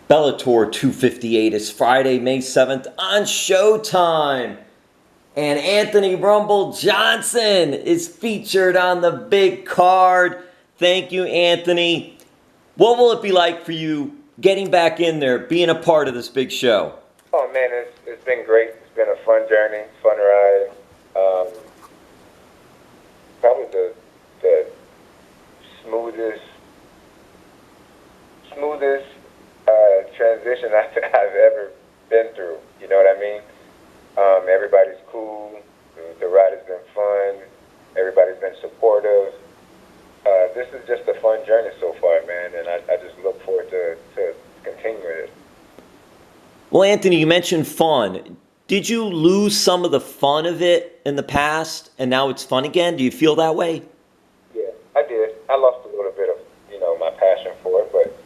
Bellator 258 is Friday, May 7th on Showtime. And Anthony Rumble Johnson is featured on the big card. Thank you, Anthony. What will it be like for you getting back in there, being a part of this big show? Oh, man, it's been great. It's been a fun journey, fun ride. Probably the smoothest transition I've ever been through. You know what I mean? Everybody's cool. The ride has been fun. Everybody's been supportive. This is just a fun journey so far, man, and I just look forward to continuing it. Well, Anthony, you mentioned fun. Did you lose some of the fun of it in the past, and now it's fun again? Do you feel that way? Yeah, I did. I lost a little bit of, my passion for it, but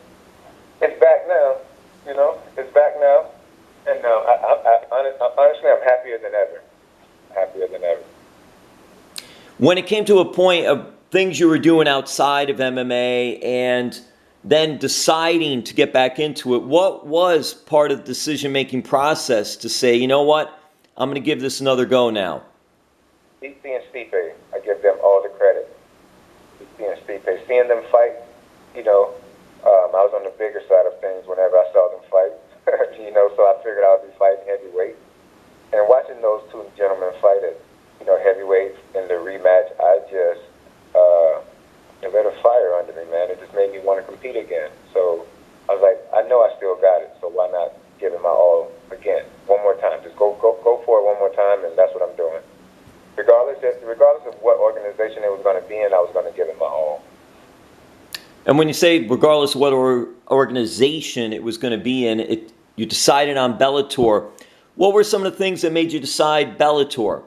it's back now. It's back now, and honestly, I'm happier than ever. Happier than ever. When it came to a point of things you were doing outside of MMA and then deciding to get back into it, what was part of the decision-making process to say, you know what, I'm going to give this another go now? DC and Stipe, I give them all the credit. DC and Stipe, seeing them fight, I was on the bigger side of things whenever I saw them fight, so I figured I would be fighting heavyweight. And watching those two gentlemen fight at, heavyweight in the rematch, I just, it lit a fire under me, man. It just made me want to compete again. So I was like, I know I still got it, so why not give it my all again? One more time. Just go for it one more time, and that's what I'm doing. Regardless of what organization it was going to be in, I was going to give it my all. And when you say regardless of what organization it was going to be in, you decided on Bellator. What were some of the things that made you decide Bellator?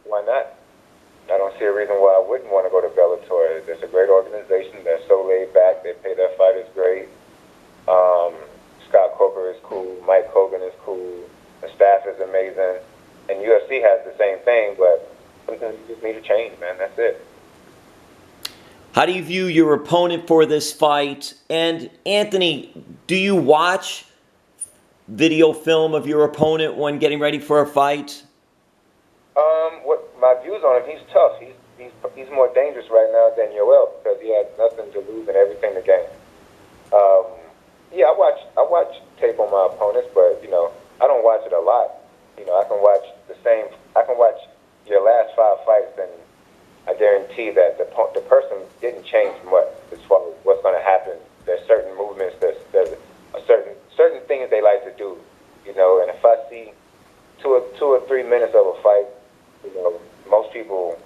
Why not? I don't see a reason why I wouldn't want to go to Bellator. It's a great organization. They're so laid back. They pay their fighters great. Scott Coker is cool. Mike Hogan is cool. The staff is amazing. And UFC has the same thing, but sometimes you just need a change, man. That's it. How do you view your opponent for this fight? And Anthony, do you watch video film of your opponent when getting ready for a fight? What my views on him, he's tough. He's more dangerous right now than Yoel because he has nothing to lose and everything to gain. Yeah, I watch tape on my opponents, but I don't watch it a lot. I can watch your last 5 fights, and I guarantee that the person didn't change much as far as what's going to happen. There's certain movements, there's a certain things they like to do, and if I see 2 or 3 minutes of a fight, most people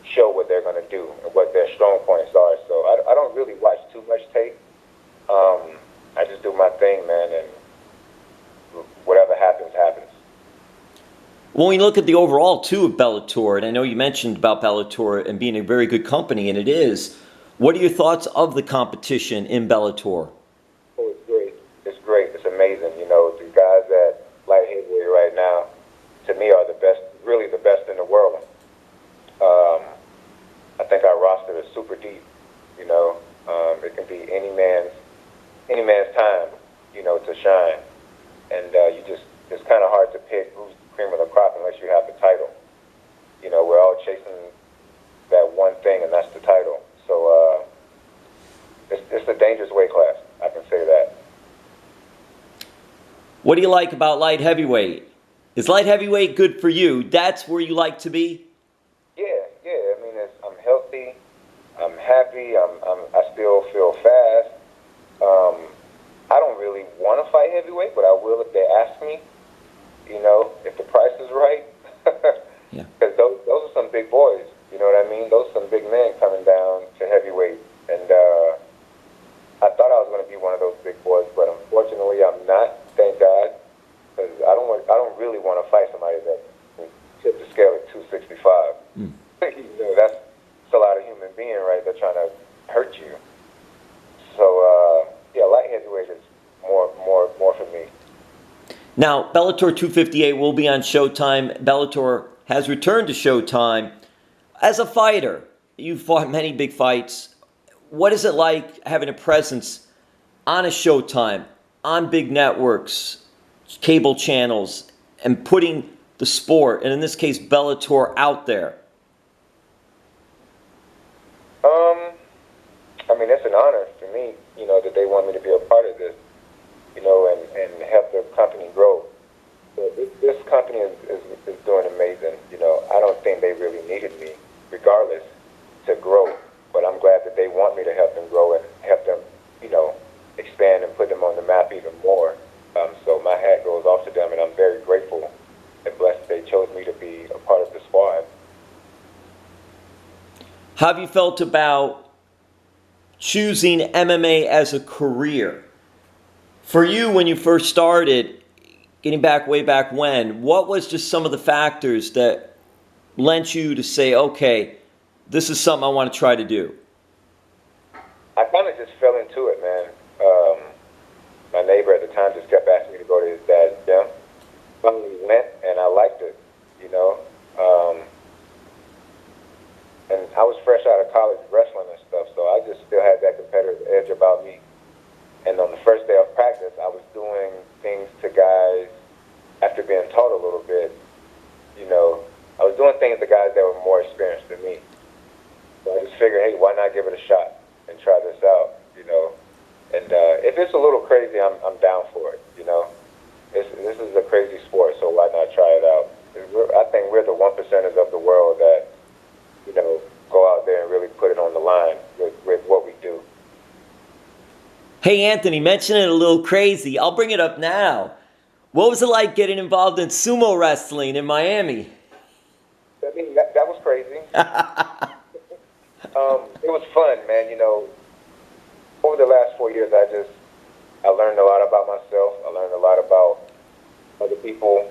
show what they're going to do and what their strong points are. So I don't really watch too much tape. I just do my thing, man, and whatever happens, happens. Well, when you look at the overall, too, of Bellator, and I know you mentioned about Bellator and being a very good company, and it is, what are your thoughts of the competition in Bellator? Oh, it's great. It's great. It's amazing. The guys at light heavyweight right now, to me, are the best, really the best in the world. I think our roster is super deep. It can be any man's time, to shine. And it's kind of hard to pick who's the cream of the crop unless you have the title. We're all chasing that one thing, and that's the title. So it's a dangerous weight class. I can say that. What do you like about light heavyweight? Is light heavyweight good for you? That's where you like to be? Yeah. I mean, I'm healthy. I'm happy. I still feel fast. I don't really want to fight heavyweight, but I will if they ask me. If the price is right. Yeah. Because those are some big boys. You know what I mean? Those are some big men coming down to heavyweight, and I thought I was going to be one of those big boys, but unfortunately, I'm not. Thank God. Because I don't really want to fight somebody that can tip the scale at 265. That's a lot of human being, right? They're trying to hurt you. So yeah, light heavyweight is more for me. Now, Bellator 258 will be on Showtime. Bellator has returned to Showtime. As a fighter, you've fought many big fights. What is it like having a presence on a Showtime? on big networks, cable channels, and putting the sport, and in this case Bellator, out there? I mean, it's an honor for me, that they want me to be a part of this, and help the company grow. So this company is doing amazing. I don't think they really needed me, regardless, to grow. But I'm glad that they want me to help them grow and help them, expand and put them on the map even more. So my hat goes off to them, and I'm very grateful and blessed they chose me to be a part of the squad. How have you felt about choosing MMA as a career? For you, when you first started, getting back way back when, what was just some of the factors that lent you to say, okay, this is something I want to try to do? I kind of just fell into it, man. My neighbor at the time just kept asking me to go to his dad's gym. Finally went, and I liked it, and I was fresh out of college wrestling and stuff, so I just still had that competitive edge about me. And on the first day of practice, I was doing things to guys after being taught a little bit. I was doing things to guys that were more experienced than me. So I just figured, hey, why not give it a shot and try this out, And if it's a little crazy, I'm down for it, This is a crazy sport, so why not try it out? I think we're the 1%ers of the world that, go out there and really put it on the line with what we do. Hey, Anthony, mention it a little crazy. I'll bring it up now. What was it like getting involved in sumo wrestling in Miami? I mean, that was crazy. It was fun, man. Over the last 4 years, I learned a lot about myself. I learned a lot about other people.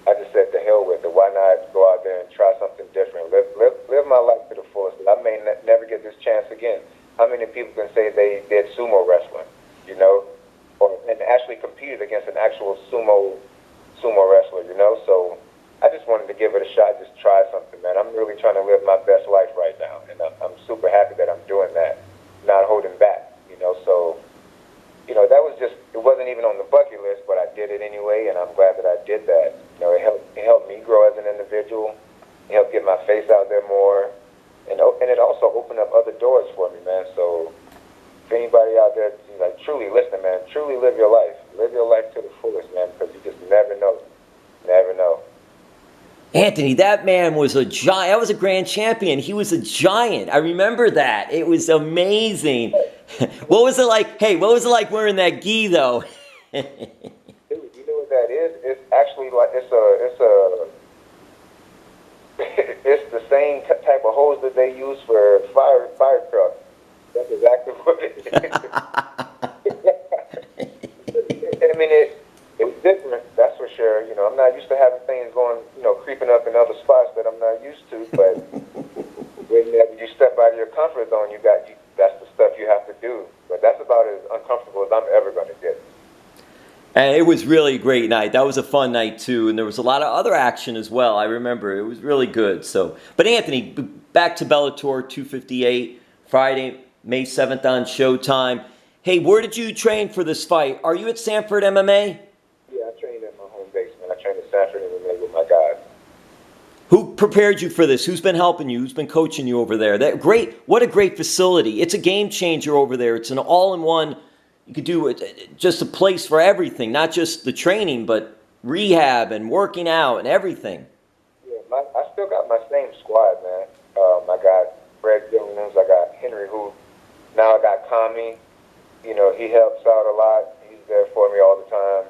I just said to hell with it. Why not go out there and try something different? Live my life to the fullest. I may never get this chance again. How many people can say they did sumo wrestling, and actually competed against an actual sumo wrestler, So I just wanted to give it a shot, just try something, man. I'm really trying to live my best life right now, and I'm super happy that I'm doing that, not holding back, So, that was just, it wasn't even on the bucket list, but I did it anyway, and I'm glad that I did that. It helped me grow as an individual. It helped get my face out there more, and it also opened up other doors for me, man. So if anybody out there, truly listen, man, truly live your life. Live your life to the fullest, man, because you just never know. Never know. Anthony, that man was a giant. That was a grand champion. He was a giant. I remember that. It was amazing. What was it like? Hey, what was it like wearing that gi, though? Dude, you know what that is? It's actually like it's the same type of hose that they use for fire trucks. That's exactly what it is. I mean, it was different, that's for sure. I'm not used to having things going, creeping up in other spots that I'm not used to. But when you step out of your comfort zone, that's the stuff you have to do. But that's about as uncomfortable as I'm ever going to get. And it was really a great night. That was a fun night, too. And there was a lot of other action as well. I remember it was really good. But Anthony, back to Bellator 258, Friday, May 7th on Showtime. Hey, where did you train for this fight? Are you at Sanford MMA? Yeah, I trained at my home base, man. I trained at Sanford MMA with my guys. Who prepared you for this? Who's been helping you? Who's been coaching you over there? What a great facility. It's a game changer over there. It's an all-in-one. You could do it, just a place for everything, not just the training, but rehab and working out and everything. Yeah, I still got my same squad, man. I got Fred Jones, I got Henry, who now I got Kami. He helps out a lot. He's there for me all the time.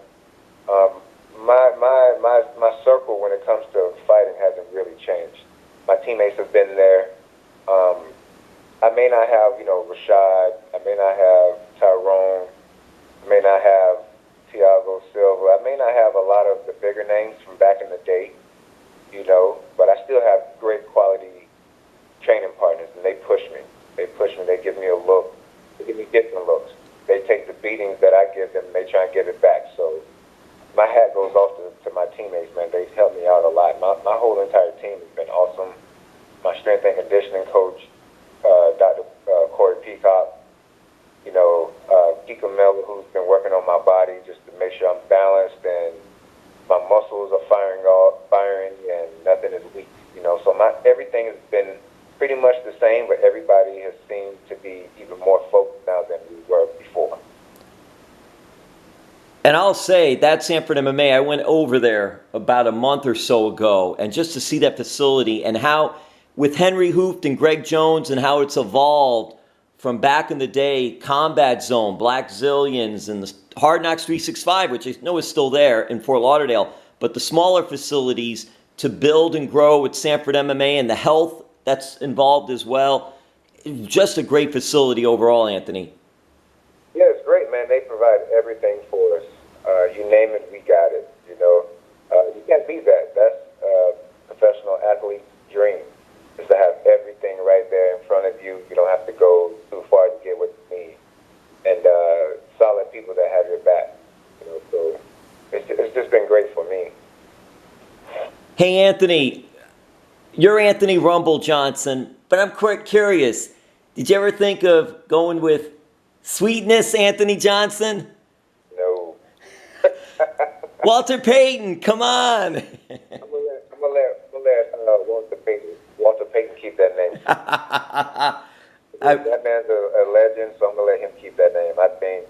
My circle when it comes to fighting hasn't really changed. My teammates have been there. I may not have, Rashad. I may not have Tyrone. I may not have Thiago Silva. I may not have a lot of the bigger names from back in the day, but I still have great quality training partners, and they push me. They give me a look. They give me different looks. They take the beatings that I give them, and they try and give it back. So my hat goes off to my teammates, man. They've helped me out a lot. My whole entire team has been awesome. My strength and conditioning coach, Dr. Corey Peacock, same, but everybody has seemed to be even more focused now than we were before. And I'll say that Sanford MMA, I went over there about a month or so ago, and just to see that facility and how, with Henry Hooft and Greg Jones, and how it's evolved from back in the day, Combat Zone, Black Zillions, and the Hard Knocks 365, which I know is still there in Fort Lauderdale, but the smaller facilities to build and grow with Sanford MMA and the health that's involved as well. Just a great facility overall, Anthony. Yeah, it's great, man. They provide everything for us. You name it, we got it. You know, you can't beat that. That's a professional athlete's dream, is to have everything right there in front of you. You don't have to go too far to get what you need, and solid people that have your back. You know, so it's just been great for me. Hey, Anthony, you're Anthony Rumble Johnson, but I'm quite curious. Did you ever think of going with Sweetness Anthony Johnson? No. Walter Payton, come on. I'm gonna let Walter Payton keep that name. That man's a legend, so I'm gonna let him keep that name. I think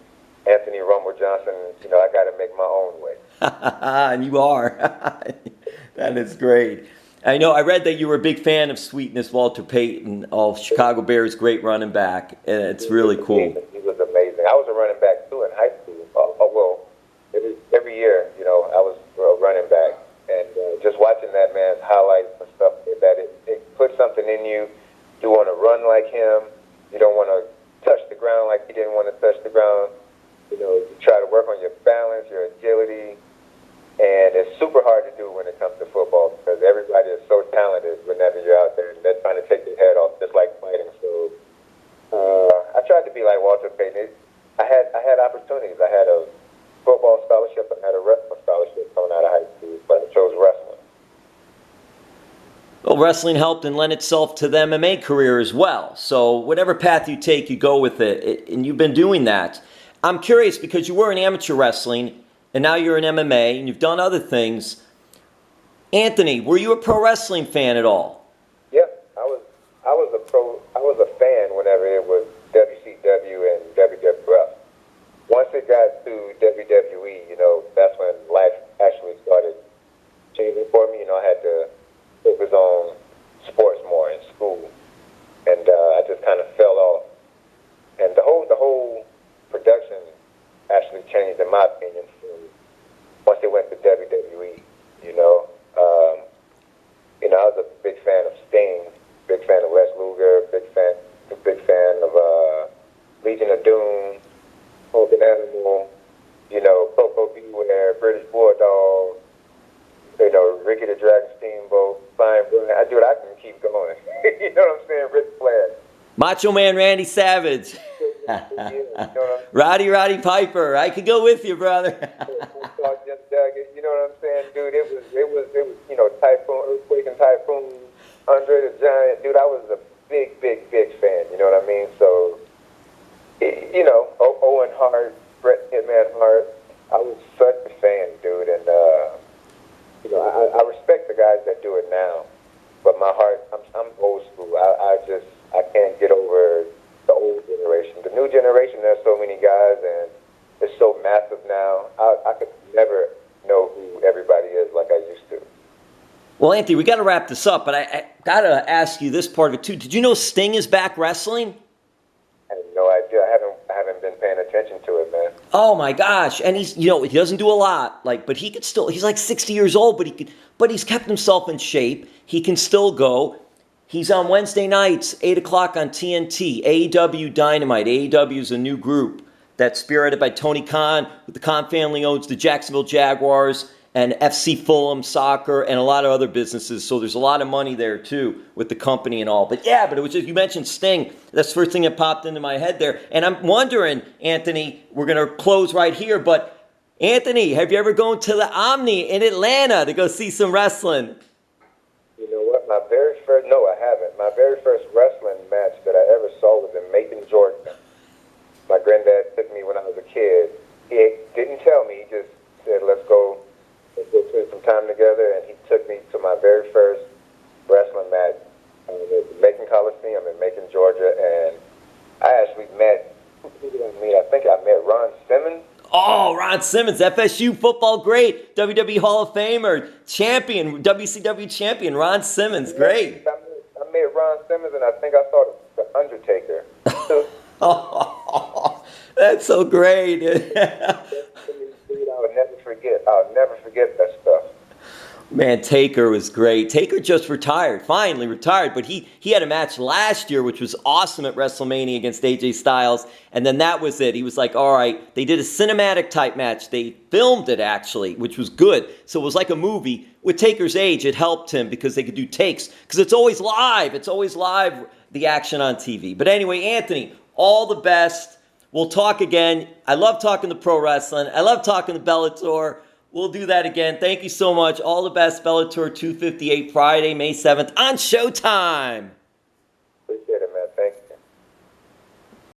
Anthony Rumble Johnson, you know, I got to make my own way. And you are. That is great. I know. I read that you were a big fan of Sweetness Walter Payton, Chicago Bears' great running back, and it's really cool. He was amazing. I was a running back too in high school. Every year, you know, I was a running back, and just watching that man's highlights and stuff, that it puts something in you. You want to run like him. You don't want to touch the ground like he didn't want to touch the ground. You know, you try to work on your balance, your agility. And it's super hard to do when it comes to football because everybody is so talented whenever you're out there and they're trying to take your head off just like fighting. So I tried to be like Walter Payton. I had opportunities. I had a football scholarship and I had a wrestling scholarship coming out of high school, but I chose wrestling. Well, wrestling helped and lent itself to the MMA career as well. So whatever path you take, you go with it, and you've been doing that. I'm curious because you were in amateur wrestling, and now you're in MMA, and you've done other things. Anthony, were you a pro wrestling fan at all? Yeah, I was a fan whenever it was WCW and WWF. Once it got to WWE, you know, that's when life actually started changing for me. You know, I had to focus on sports more in school, and I just kind of fell off. And the whole production actually changed, in my opinion, once it went to WWE. You know, I was a big fan of Sting, big fan of Lex Luger, big fan of Legion of Doom, Hogan Animal, you know, Coco Beware, British Bulldog, you know, Ricky the Dragon Steamboat, Flying Brilliant. I can keep going. You know what I'm saying? Ric Flair. Macho Man Randy Savage. Yeah, you know what I'm Roddy Piper. I could go with you, brother. You know what I'm saying, dude? It was, you know, Typhoon, Earthquake and Typhoon, Andre the Giant. Dude, I was a big fan. You know what I mean? So, you know, Owen Hart, Bret Hitman Hart. I was such a fan, dude, and you know, I respect the guys that do it now, but my heart, I'm old school. I can't get over the old generation. The new generation, there's so many guys, and it's so massive now. I could never know who everybody is like I used to. Well, Anthony, we got to wrap this up, but I got to ask you this part of it too. Did you know Sting is back wrestling? I had no idea. I haven't been paying attention to it, man. Oh my gosh! And he's, you know, he doesn't do a lot, but he could still. He's like 60 years old, but he's kept himself in shape. He can still go. He's on Wednesday nights, 8 o'clock on TNT. AEW Dynamite. AEW is a new group that's spearheaded by Tony Khan. The Khan family owns the Jacksonville Jaguars and FC Fulham Soccer and a lot of other businesses. So there's a lot of money there too with the company and all. But yeah, but it was just, you mentioned Sting. That's the first thing that popped into my head there. And I'm wondering, Anthony, we're going to close right here, but Anthony, have you ever gone to the Omni in Atlanta to go see some wrestling? You know what? No, I haven't. My very first wrestling match that I ever saw was in Macon, Georgia. My granddad took me when I was a kid. He didn't tell me. He just said, let's go spend some time together. And he took me to my very first wrestling match at the Macon Coliseum in Macon, actually met, who did I meet? I think I met Ron Simmons. Oh, Ron Simmons, FSU football great, WWE Hall of Famer, champion, WCW champion, Ron Simmons, great. I met Ron Simmons, and I think I saw the Undertaker. Oh, that's so great. I'll never forget that stuff. Man, Taker was great. Taker just retired, finally retired, but he had a match last year, which was awesome at WrestleMania against AJ Styles, and then that was it. He was like, all right, they did a cinematic type match. They filmed it, actually, which was good. So it was like a movie. With Taker's age, it helped him because they could do takes, because it's always live. It's always live, the action on TV. But anyway, Anthony, all the best. We'll talk again. I love talking to pro wrestling. I love talking to Bellator. We'll do that again. Thank you so much. All the best, Bellator 258, Friday, May 7th on Showtime.